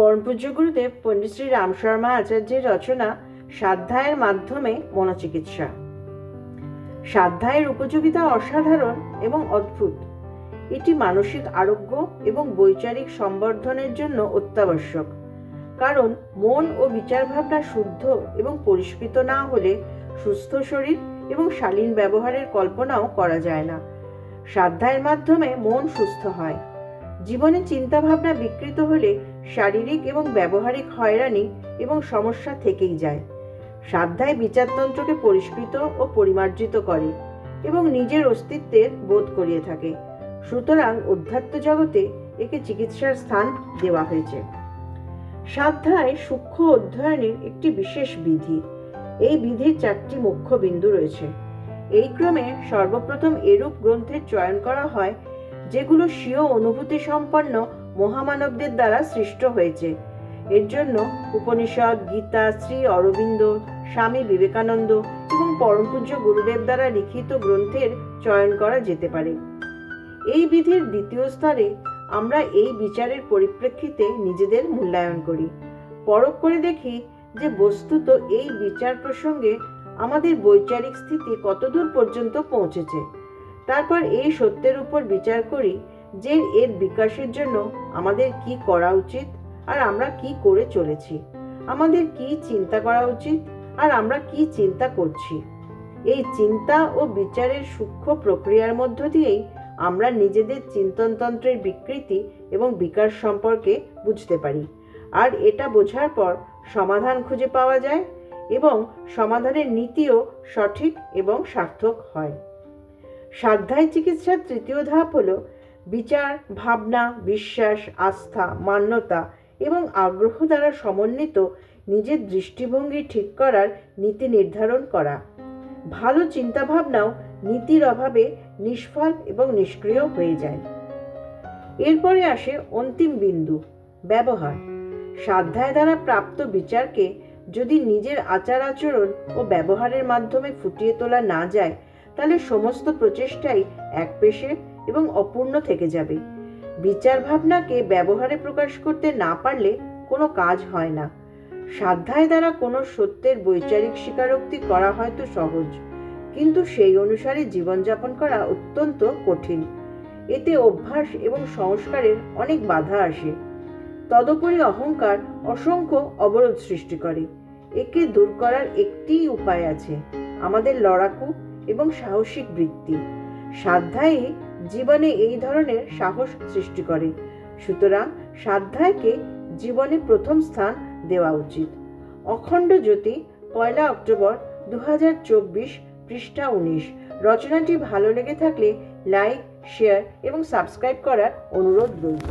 পরম পূজ্য গুরুদেব পণ্ডিত শ্রী রাম শর্মা আচার্যের রচনা স্বাধ্যায়ের মাধ্যমে মনোচিকিৎসা। স্বাধ্যায়ের উপযোগিতা অসাধারণ এবং অদ্ভুত। এটি মানসিক আরোগ্য এবং বৈচারিক সম্বর্ধনের জন্য অত্যাবশ্যক, কারণ মন ও বিচার ভাবনা শুদ্ধ এবং পরিষ্কৃত না হলে সুস্থ শরীর এবং শালীন ব্যবহারের কল্পনাও করা যায় না। স্বাধ্যায়ের মাধ্যমে মন সুস্থ হয়। জীবনে চিন্তা ভাবনা বিকৃত হলে শারীরিক এবং ব্যবহারিক হয়রানি এবং সমস্যা থেকেই যায়। স্বাধ্যায় বিচারতন্ত্রকে পরিষ্কৃত ও পরিমার্জিত করে এবং নিজের অস্তিত্বের বোধ করিয়ে থাকে। সুতরাং অধ্যাত্ম জগতে একে চিকিৎসার স্থান দেওয়া হয়েছে। স্বাধ্যায় সূক্ষ্ম অধ্যয়নের একটি বিশেষ বিধি। এই বিধির 4টি মুখ্য বিন্দু রয়েছে। এই ক্রমে সর্বপ্রথম এরূপ গ্রন্থের চয়ন করা হয় যেগুলো স্বীয় অনুভূতি সম্পন্ন মহামানবদের দ্বারা সৃষ্ট হয়েছে। এর জন্য উপনিষদ, গীতা, শ্রী অরবিন্দ, স্বামী বিবেকানন্দ এবং পরম পূজ্য গুরুদেব দ্বারা লিখিত গ্রন্থের চয়ন করা যেতে পারে। এই বিধির দ্বিতীয় স্তরে আমরা এই বিচারের পরিপ্রেক্ষিতে নিজেদের মূল্যায়ন করি, পরখ করে দেখি যে বস্তুত এই বিচার প্রসঙ্গে আমাদের বৈচারিক স্থিতি কতদূর পর্যন্ত পৌঁছেছে। তারপর এই সত্যের উপর বিচার করি যে এর বিকাশের জন্য আমাদের কি করা উচিত আর আমরা কি করে চলেছি, আমাদের কি চিন্তা করা উচিত আর আমরা কি চিন্তা করছি। এই চিন্তা ও বিচারের সূক্ষ্ম প্রক্রিয়ার মধ্য দিয়েই আমরা নিজেদের চিন্তনতন্ত্রের বিকৃতি এবং বিকাশ সম্পর্কে বুঝতে পারি, আর এটা বোঝার পর সমাধান খুঁজে পাওয়া যায় এবং সমাধানের নীতিও সঠিক এবং সার্থক হয়। স্বাধ্যায় চিকিৎসার তৃতীয় ধাপ হলো বিচার, ভাবনা, বিশ্বাস, আস্থা, মান্যতা এবং আগ্রহ দ্বারা সমন্বিত নিজের দৃষ্টিভঙ্গি ঠিক করার নীতি নির্ধারণ করা। ভালো চিন্তাভাবনাও নীতির অভাবে নিষ্ফল এবং নিষ্ক্রিয় হয়ে যায়। এরপরে আসে অন্তিম বিন্দু, ব্যবহার। স্বাধ্যায় দ্বারা প্রাপ্ত বিচারকে যদি নিজের আচার আচরণ ও ব্যবহারের মাধ্যমে ফুটিয়ে তোলা না যায়, তাহলে সমস্ত প্রচেষ্টাই একপেশে এবং অপূর্ণ থেকে যাবে। বিচার ভাবনাকে ব্যবহারে প্রকাশ করতে না পারলে কোনো কাজ হয় না। স্বাধ্যায় দ্বারা কোনো সত্যের বৈচারিক স্বীকারোক্তি করা হয়তো সহজ, কিন্তু সেই অনুসারে জীবনযাপন করা অত্যন্ত কঠিন। এতে অভ্যাস এবং সংস্কারের অনেক বাধা আসে। তদুপরি অহংকার অসংখ্য অবরোধ সৃষ্টি করে। একে দূর করার একটিই উপায় আছে, আমাদের লড়াকু এবং সাহসিক বৃত্তি। স্বাধ্যায়ই জীবনে এই ধরনের সাহস সৃষ্টি করে। সুতরাং স্বাধ্যায়কে জীবনে প্রথম স্থান দেওয়া উচিত। অখণ্ড জ্যোতি, 1 অক্টোবর 2024, পৃষ্ঠা 19। রচনাটি ভালো লেগে থাকলে লাইক, শেয়ার এবং সাবস্ক্রাইব করার অনুরোধ রইল।